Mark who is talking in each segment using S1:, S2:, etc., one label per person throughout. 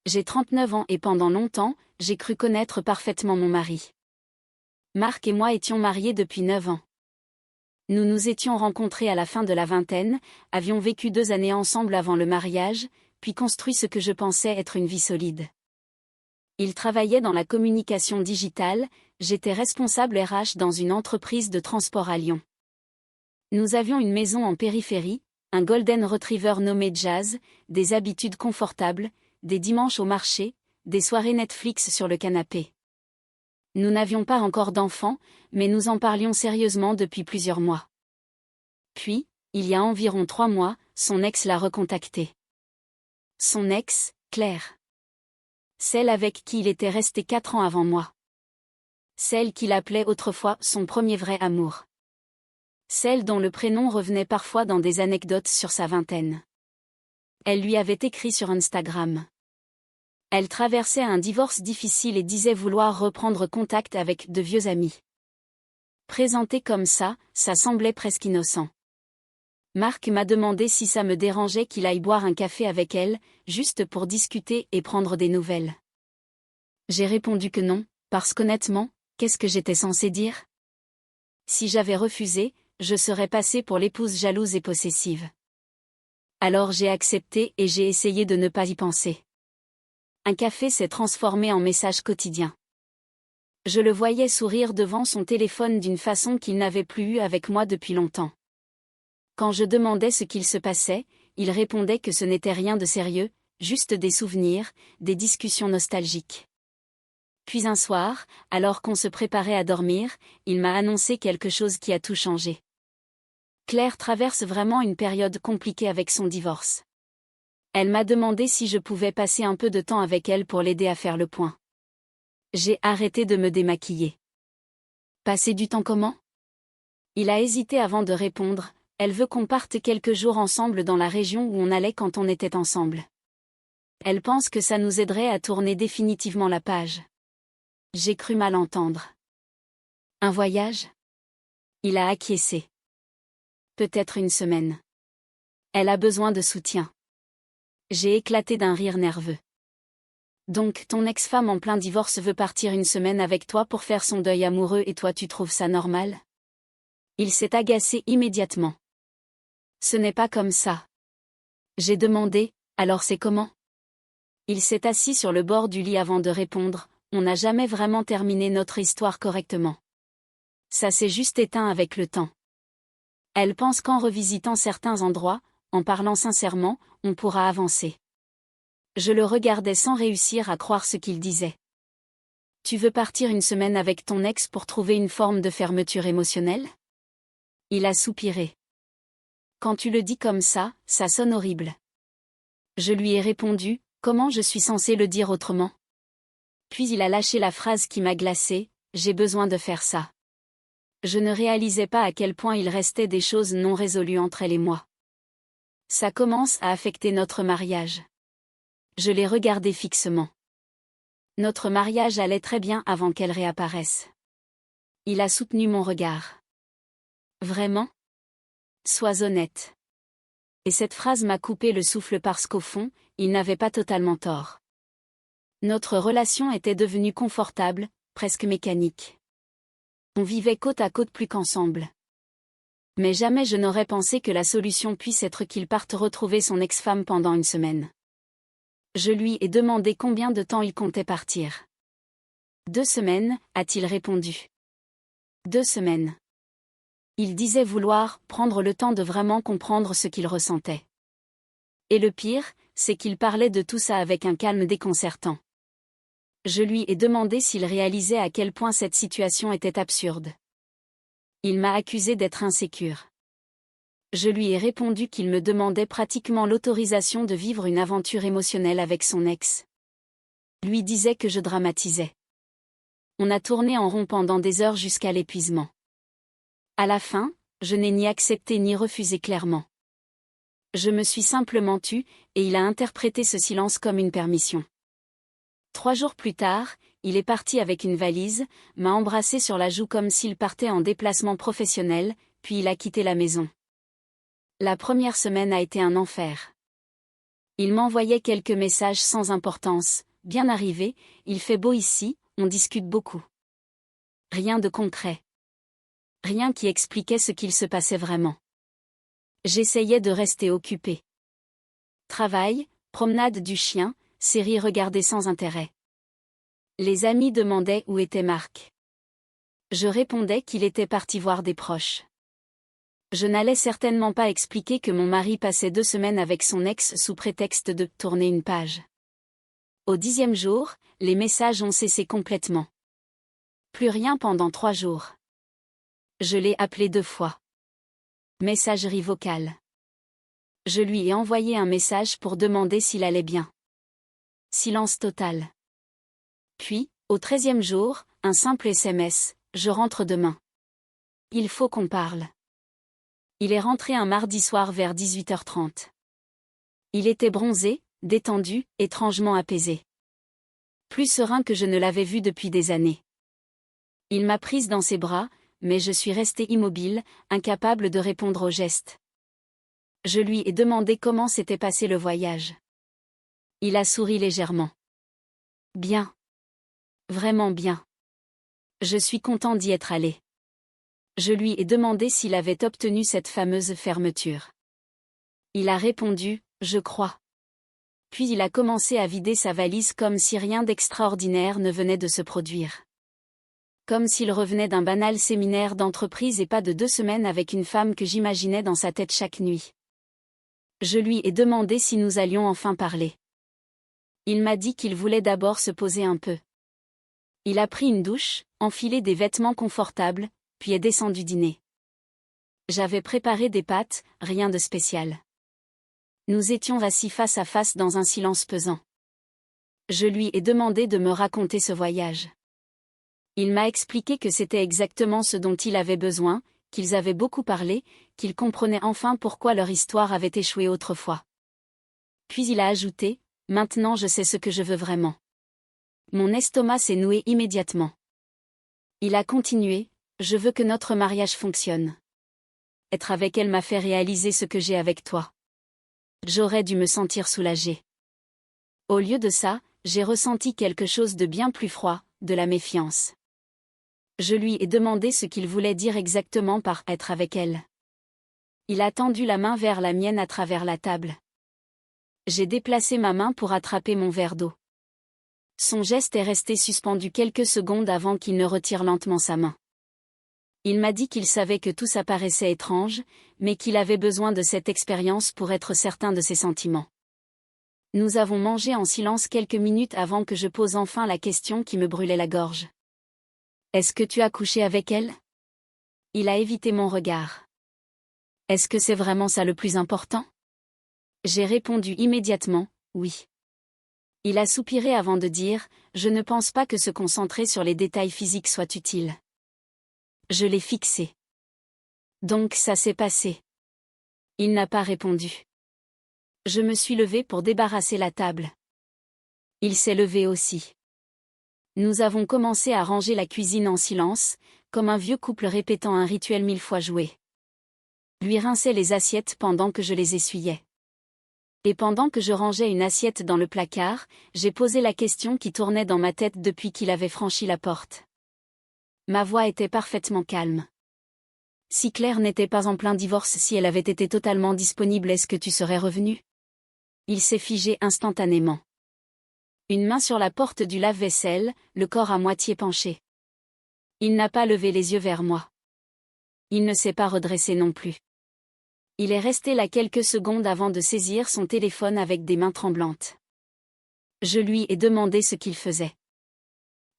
S1: J'ai 39 ans et pendant longtemps, j'ai cru connaître parfaitement mon mari. Marc et moi étions mariés depuis 9 ans. Nous nous étions rencontrés à la fin de la vingtaine, avions vécu 2 années ensemble avant le mariage, puis construit ce que je pensais être une vie solide. Il travaillait dans la communication digitale, j'étais responsable RH dans une entreprise de transport à Lyon. Nous avions une maison en périphérie, un golden retriever nommé Jazz, des habitudes confortables, des dimanches au marché, des soirées Netflix sur le canapé. Nous n'avions pas encore d'enfants, mais nous en parlions sérieusement depuis plusieurs mois. Puis, il y a environ 3 mois, son ex l'a recontacté. Son ex, Claire. Celle avec qui il était resté 4 ans avant moi. Celle qu'il appelait autrefois son premier vrai amour. Celle dont le prénom revenait parfois dans des anecdotes sur sa vingtaine. Elle lui avait écrit sur Instagram. Elle traversait un divorce difficile et disait vouloir reprendre contact avec de vieux amis. Présenté comme ça semblait presque innocent. Marc m'a demandé si ça me dérangeait qu'il aille boire un café avec elle, juste pour discuter et prendre des nouvelles. J'ai répondu que non, parce qu'honnêtement, qu'est-ce que j'étais censée dire? Si j'avais refusé, je serais passée pour l'épouse jalouse et possessive. Alors j'ai accepté et j'ai essayé de ne pas y penser. Un café s'est transformé en message quotidien. Je le voyais sourire devant son téléphone d'une façon qu'il n'avait plus eue avec moi depuis longtemps. Quand je demandais ce qu'il se passait, il répondait que ce n'était rien de sérieux, juste des souvenirs, des discussions nostalgiques. Puis un soir, alors qu'on se préparait à dormir, il m'a annoncé quelque chose qui a tout changé. Claire traverse vraiment une période compliquée avec son divorce. Elle m'a demandé si je pouvais passer un peu de temps avec elle pour l'aider à faire le point. J'ai arrêté de me démaquiller. Passer du temps comment? Il a hésité avant de répondre. Elle veut qu'on parte quelques jours ensemble dans la région où on allait quand on était ensemble. Elle pense que ça nous aiderait à tourner définitivement la page. J'ai cru mal entendre. Un voyage? Il a acquiescé. Peut-être une semaine. Elle a besoin de soutien. J'ai éclaté d'un rire nerveux. Donc ton ex-femme en plein divorce veut partir une semaine avec toi pour faire son deuil amoureux et toi tu trouves ça normal? Il s'est agacé immédiatement. Ce n'est pas comme ça. J'ai demandé, alors c'est comment? Il s'est assis sur le bord du lit avant de répondre, on n'a jamais vraiment terminé notre histoire correctement. Ça s'est juste éteint avec le temps. Elle pense qu'en revisitant certains endroits, en parlant sincèrement, on pourra avancer. Je le regardais sans réussir à croire ce qu'il disait. Tu veux partir une semaine avec ton ex pour trouver une forme de fermeture émotionnelle? Il a soupiré. Quand tu le dis comme ça sonne horrible. Je lui ai répondu, comment je suis censée le dire autrement? Puis il a lâché la phrase qui m'a glacée, j'ai besoin de faire ça. Je ne réalisais pas à quel point il restait des choses non résolues entre elle et moi. Ça commence à affecter notre mariage. Je l'ai regardé fixement. Notre mariage allait très bien avant qu'elle réapparaisse. Il a soutenu mon regard. Vraiment? Sois honnête. Et cette phrase m'a coupé le souffle parce qu'au fond, il n'avait pas totalement tort. Notre relation était devenue confortable, presque mécanique. On vivait côte à côte plus qu'ensemble. Mais jamais je n'aurais pensé que la solution puisse être qu'il parte retrouver son ex-femme pendant une semaine. Je lui ai demandé combien de temps il comptait partir. 2 semaines, a-t-il répondu. 2 semaines. Il disait vouloir prendre le temps de vraiment comprendre ce qu'il ressentait. Et le pire, c'est qu'il parlait de tout ça avec un calme déconcertant. Je lui ai demandé s'il réalisait à quel point cette situation était absurde. Il m'a accusé d'être insécure. Je lui ai répondu qu'il me demandait pratiquement l'autorisation de vivre une aventure émotionnelle avec son ex. Lui disait que je dramatisais. On a tourné en rond pendant des heures jusqu'à l'épuisement. À la fin, je n'ai ni accepté ni refusé clairement. Je me suis simplement tue, et il a interprété ce silence comme une permission. 3 jours plus tard, il est parti avec une valise, m'a embrassé sur la joue comme s'il partait en déplacement professionnel, puis il a quitté la maison. La première semaine a été un enfer. Il m'envoyait quelques messages sans importance. Bien arrivé, il fait beau ici, on discute beaucoup. Rien de concret. Rien qui expliquait ce qu'il se passait vraiment. J'essayais de rester occupée. Travail, promenade du chien, série regardée sans intérêt. Les amis demandaient où était Marc. Je répondais qu'il était parti voir des proches. Je n'allais certainement pas expliquer que mon mari passait 2 semaines avec son ex sous prétexte de tourner une page. Au 10e jour, les messages ont cessé complètement. Plus rien pendant 3 jours. Je l'ai appelé 2 fois. Messagerie vocale. Je lui ai envoyé un message pour demander s'il allait bien. Silence total. Puis, au 13e jour, un simple SMS, je rentre demain. Il faut qu'on parle. Il est rentré un mardi soir vers 18h30. Il était bronzé, détendu, étrangement apaisé. Plus serein que je ne l'avais vu depuis des années. Il m'a prise dans ses bras, mais je suis restée immobile, incapable de répondre aux gestes. Je lui ai demandé comment s'était passé le voyage. Il a souri légèrement. Bien. Vraiment bien. Je suis content d'y être allé. Je lui ai demandé s'il avait obtenu cette fameuse fermeture. Il a répondu, je crois. Puis il a commencé à vider sa valise comme si rien d'extraordinaire ne venait de se produire. Comme s'il revenait d'un banal séminaire d'entreprise et pas de 2 semaines avec une femme que j'imaginais dans sa tête chaque nuit. Je lui ai demandé si nous allions enfin parler. Il m'a dit qu'il voulait d'abord se poser un peu. Il a pris une douche, enfilé des vêtements confortables, puis est descendu dîner. J'avais préparé des pâtes, rien de spécial. Nous étions assis face à face dans un silence pesant. Je lui ai demandé de me raconter ce voyage. Il m'a expliqué que c'était exactement ce dont il avait besoin, qu'ils avaient beaucoup parlé, qu'il comprenait enfin pourquoi leur histoire avait échoué autrefois. Puis il a ajouté, « Maintenant je sais ce que je veux vraiment. » Mon estomac s'est noué immédiatement. Il a continué, « Je veux que notre mariage fonctionne. Être avec elle m'a fait réaliser ce que j'ai avec toi. J'aurais dû me sentir soulagée. Au lieu de ça, j'ai ressenti quelque chose de bien plus froid, de la méfiance. » Je lui ai demandé ce qu'il voulait dire exactement par « être avec elle ». Il a tendu la main vers la mienne à travers la table. J'ai déplacé ma main pour attraper mon verre d'eau. Son geste est resté suspendu quelques secondes avant qu'il ne retire lentement sa main. Il m'a dit qu'il savait que tout ça paraissait étrange, mais qu'il avait besoin de cette expérience pour être certain de ses sentiments. Nous avons mangé en silence quelques minutes avant que je pose enfin la question qui me brûlait la gorge. « Est-ce que tu as couché avec elle ?» Il a évité mon regard. « Est-ce que c'est vraiment ça le plus important ?» J'ai répondu immédiatement, « Oui. » Il a soupiré avant de dire, « Je ne pense pas que se concentrer sur les détails physiques soit utile. » Je l'ai fixé. « Donc ça s'est passé. » Il n'a pas répondu. Je me suis levée pour débarrasser la table. Il s'est levé aussi. Nous avons commencé à ranger la cuisine en silence, comme un vieux couple répétant un rituel 1000 fois joué. Lui rinçait les assiettes pendant que je les essuyais. Et pendant que je rangeais une assiette dans le placard, j'ai posé la question qui tournait dans ma tête depuis qu'il avait franchi la porte. Ma voix était parfaitement calme. Si Claire n'était pas en plein divorce, si elle avait été totalement disponible, est-ce que tu serais revenu ? Il s'est figé instantanément. Une main sur la porte du lave-vaisselle, le corps à moitié penché. Il n'a pas levé les yeux vers moi. Il ne s'est pas redressé non plus. Il est resté là quelques secondes avant de saisir son téléphone avec des mains tremblantes. Je lui ai demandé ce qu'il faisait.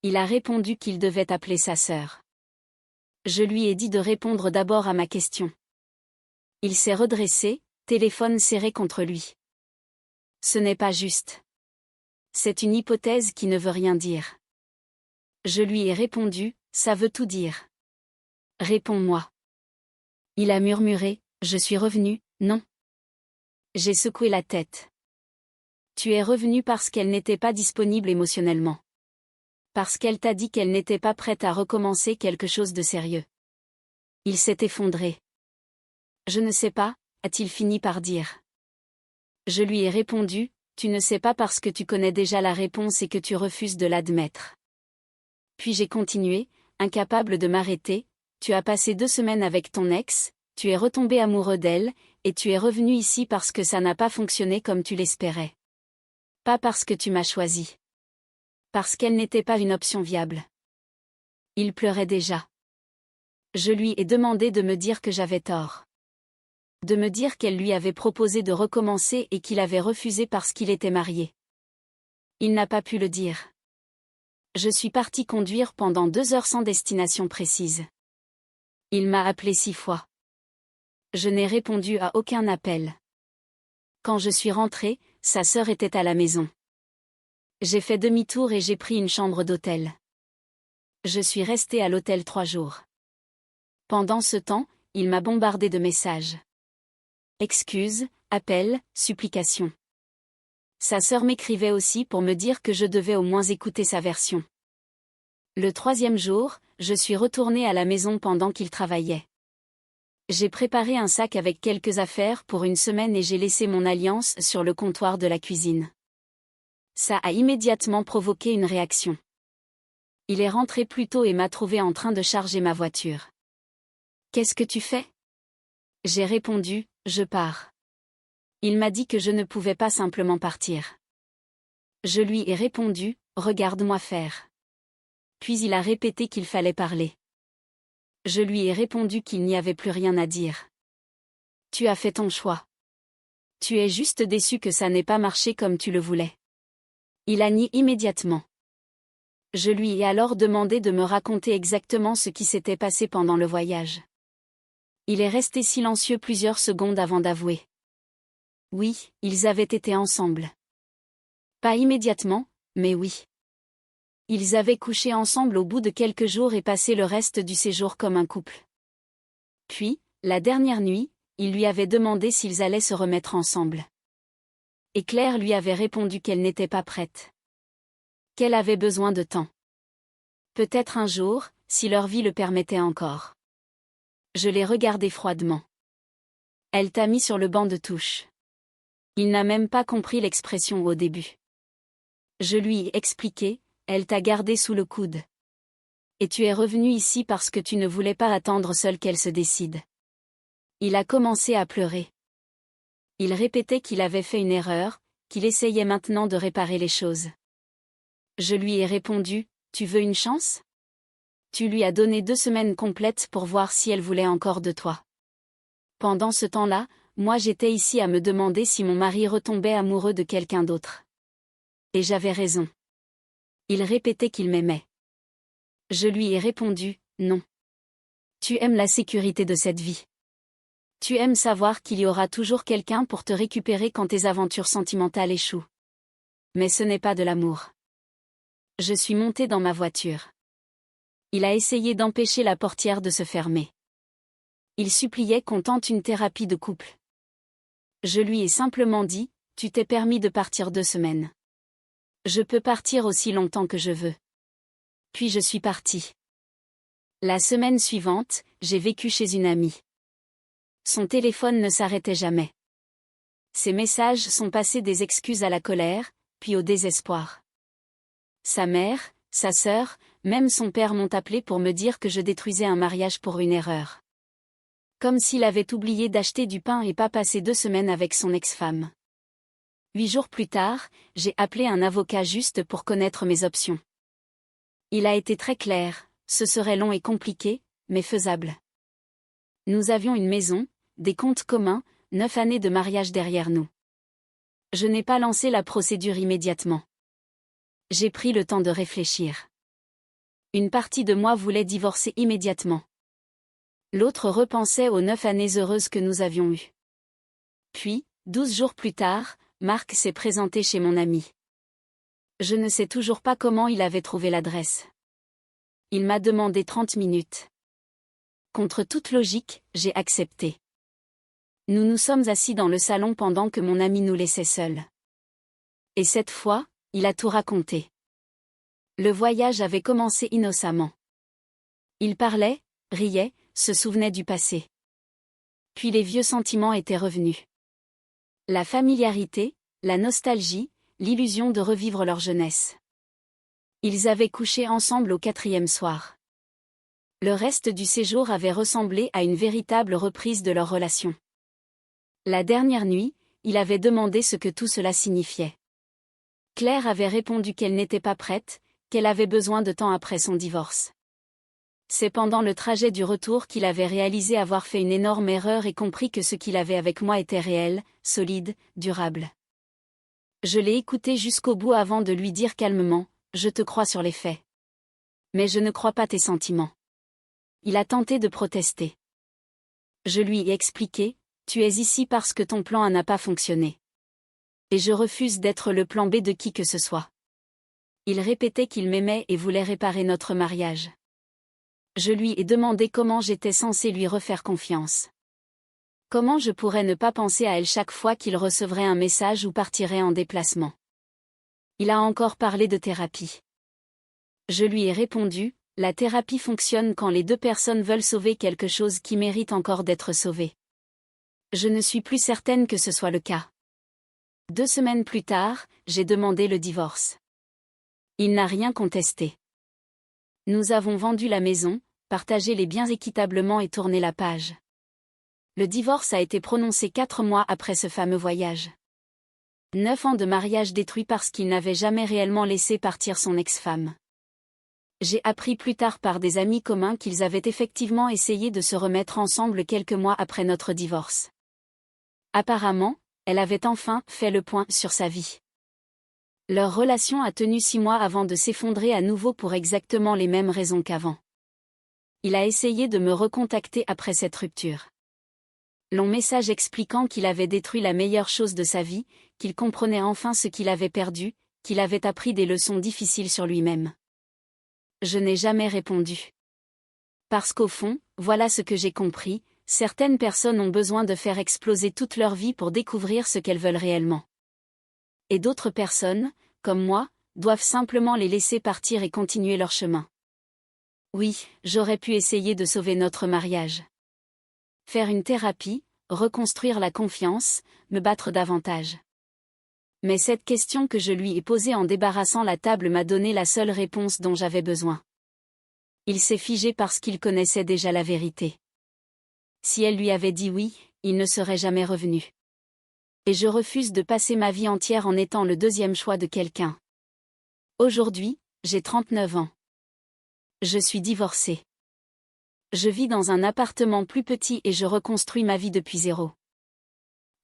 S1: Il a répondu qu'il devait appeler sa sœur. Je lui ai dit de répondre d'abord à ma question. Il s'est redressé, téléphone serré contre lui. Ce n'est pas juste. C'est une hypothèse qui ne veut rien dire. Je lui ai répondu, ça veut tout dire. Réponds-moi. Il a murmuré, je suis revenu, non. J'ai secoué la tête. Tu es revenu parce qu'elle n'était pas disponible émotionnellement. Parce qu'elle t'a dit qu'elle n'était pas prête à recommencer quelque chose de sérieux. Il s'est effondré. Je ne sais pas, a-t-il fini par dire. Je lui ai répondu, tu ne sais pas parce que tu connais déjà la réponse et que tu refuses de l'admettre. Puis j'ai continué, incapable de m'arrêter, tu as passé 2 semaines avec ton ex, tu es retombé amoureux d'elle, et tu es revenu ici parce que ça n'a pas fonctionné comme tu l'espérais. Pas parce que tu m'as choisi. Parce qu'elle n'était pas une option viable. Il pleurait déjà. Je lui ai demandé de me dire que j'avais tort. De me dire qu'elle lui avait proposé de recommencer et qu'il avait refusé parce qu'il était marié. Il n'a pas pu le dire. Je suis parti conduire pendant 2 heures sans destination précise. Il m'a appelé 6 fois. Je n'ai répondu à aucun appel. Quand je suis rentré, sa sœur était à la maison. J'ai fait demi-tour et j'ai pris une chambre d'hôtel. Je suis resté à l'hôtel 3 jours. Pendant ce temps, il m'a bombardé de messages. Excuses, appels, supplications. Sa sœur m'écrivait aussi pour me dire que je devais au moins écouter sa version. Le 3e jour, je suis retourné à la maison pendant qu'il travaillait. J'ai préparé un sac avec quelques affaires pour une semaine et j'ai laissé mon alliance sur le comptoir de la cuisine. Ça a immédiatement provoqué une réaction. Il est rentré plus tôt et m'a trouvé en train de charger ma voiture. « Qu'est-ce que tu fais ?» J'ai répondu, « Je pars. » Il m'a dit que je ne pouvais pas simplement partir. Je lui ai répondu, « Regarde-moi faire. » Puis il a répété qu'il fallait parler. Je lui ai répondu qu'il n'y avait plus rien à dire. « Tu as fait ton choix. Tu es juste déçu que ça n'ait pas marché comme tu le voulais. » Il a nié immédiatement. Je lui ai alors demandé de me raconter exactement ce qui s'était passé pendant le voyage. Il est resté silencieux plusieurs secondes avant d'avouer. Oui, ils avaient été ensemble. Pas immédiatement, mais oui. Ils avaient couché ensemble au bout de quelques jours et passé le reste du séjour comme un couple. Puis, la dernière nuit, il lui avait demandé s'ils allaient se remettre ensemble. Et Claire lui avait répondu qu'elle n'était pas prête. Qu'elle avait besoin de temps. Peut-être un jour, si leur vie le permettait encore. Je l'ai regardée froidement. Elle t'a mis sur le banc de touche. Il n'a même pas compris l'expression au début. Je lui ai expliqué, elle t'a gardé sous le coude. Et tu es revenu ici parce que tu ne voulais pas attendre seule qu'elle se décide. Il a commencé à pleurer. Il répétait qu'il avait fait une erreur, qu'il essayait maintenant de réparer les choses. Je lui ai répondu, tu veux une chance ? Tu lui as donné 2 semaines complètes pour voir si elle voulait encore de toi. Pendant ce temps-là, moi j'étais ici à me demander si mon mari retombait amoureux de quelqu'un d'autre. Et j'avais raison. Il répétait qu'il m'aimait. Je lui ai répondu, non. Tu aimes la sécurité de cette vie. Tu aimes savoir qu'il y aura toujours quelqu'un pour te récupérer quand tes aventures sentimentales échouent. Mais ce n'est pas de l'amour. Je suis montée dans ma voiture. Il a essayé d'empêcher la portière de se fermer. Il suppliait qu'on tente une thérapie de couple. Je lui ai simplement dit, tu t'es permis de partir 2 semaines. Je peux partir aussi longtemps que je veux. Puis je suis partie. La semaine suivante, j'ai vécu chez une amie. Son téléphone ne s'arrêtait jamais. Ses messages sont passés des excuses à la colère, puis au désespoir. Sa mère, sa sœur, même son père m'ont appelé pour me dire que je détruisais un mariage pour une erreur. Comme s'il avait oublié d'acheter du pain et pas passé 2 semaines avec son ex-femme. 8 jours plus tard, j'ai appelé un avocat juste pour connaître mes options. Il a été très clair, ce serait long et compliqué, mais faisable. Nous avions une maison, des comptes communs, 9 années de mariage derrière nous. Je n'ai pas lancé la procédure immédiatement. J'ai pris le temps de réfléchir. Une partie de moi voulait divorcer immédiatement. L'autre repensait aux 9 années heureuses que nous avions eues. Puis, 12 jours plus tard, Marc s'est présenté chez mon ami. Je ne sais toujours pas comment il avait trouvé l'adresse. Il m'a demandé 30 minutes. Contre toute logique, j'ai accepté. Nous nous sommes assis dans le salon pendant que mon ami nous laissait seuls. Et cette fois, il a tout raconté. Le voyage avait commencé innocemment. Il parlait, riait, se souvenait du passé. Puis les vieux sentiments étaient revenus. La familiarité, la nostalgie, l'illusion de revivre leur jeunesse. Ils avaient couché ensemble au 4e soir. Le reste du séjour avait ressemblé à une véritable reprise de leur relation. La dernière nuit, il avait demandé ce que tout cela signifiait. Claire avait répondu qu'elle n'était pas prête, qu'elle avait besoin de temps après son divorce. C'est pendant le trajet du retour qu'il avait réalisé avoir fait une énorme erreur et compris que ce qu'il avait avec moi était réel, solide, durable. Je l'ai écouté jusqu'au bout avant de lui dire calmement, « Je te crois sur les faits. Mais je ne crois pas tes sentiments. » Il a tenté de protester. Je lui ai expliqué, « Tu es ici parce que ton plan A n'a pas fonctionné. Et je refuse d'être le plan B de qui que ce soit. » Il répétait qu'il m'aimait et voulait réparer notre mariage. Je lui ai demandé comment j'étais censée lui refaire confiance. Comment je pourrais ne pas penser à elle chaque fois qu'il recevrait un message ou partirait en déplacement. Il a encore parlé de thérapie. Je lui ai répondu, la thérapie fonctionne quand les deux personnes veulent sauver quelque chose qui mérite encore d'être sauvé. Je ne suis plus certaine que ce soit le cas. 2 semaines plus tard, j'ai demandé le divorce. Il n'a rien contesté. Nous avons vendu la maison, partagé les biens équitablement et tourné la page. Le divorce a été prononcé 4 mois après ce fameux voyage. 9 ans de mariage détruits parce qu'il n'avait jamais réellement laissé partir son ex-femme. J'ai appris plus tard par des amis communs qu'ils avaient effectivement essayé de se remettre ensemble quelques mois après notre divorce. Apparemment, elle avait enfin fait le point sur sa vie. Leur relation a tenu 6 mois avant de s'effondrer à nouveau pour exactement les mêmes raisons qu'avant. Il a essayé de me recontacter après cette rupture. Long message expliquant qu'il avait détruit la meilleure chose de sa vie, qu'il comprenait enfin ce qu'il avait perdu, qu'il avait appris des leçons difficiles sur lui-même. Je n'ai jamais répondu. Parce qu'au fond, voilà ce que j'ai compris, certaines personnes ont besoin de faire exploser toute leur vie pour découvrir ce qu'elles veulent réellement. Et d'autres personnes, comme moi, doivent simplement les laisser partir et continuer leur chemin. Oui, j'aurais pu essayer de sauver notre mariage. Faire une thérapie, reconstruire la confiance, me battre davantage. Mais cette question que je lui ai posée en débarrassant la table m'a donné la seule réponse dont j'avais besoin. Il s'est figé parce qu'il connaissait déjà la vérité. Si elle lui avait dit oui, il ne serait jamais revenu. Et je refuse de passer ma vie entière en étant le 2e choix de quelqu'un. Aujourd'hui, j'ai 39 ans. Je suis divorcée. Je vis dans un appartement plus petit et je reconstruis ma vie depuis zéro.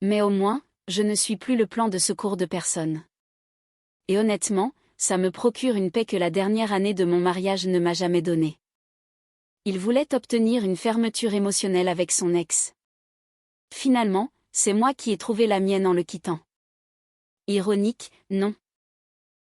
S1: Mais au moins, je ne suis plus le plan de secours de personne. Et honnêtement, ça me procure une paix que la dernière année de mon mariage ne m'a jamais donnée. Il voulait obtenir une fermeture émotionnelle avec son ex. Finalement, c'est moi qui ai trouvé la mienne en le quittant. Ironique, non.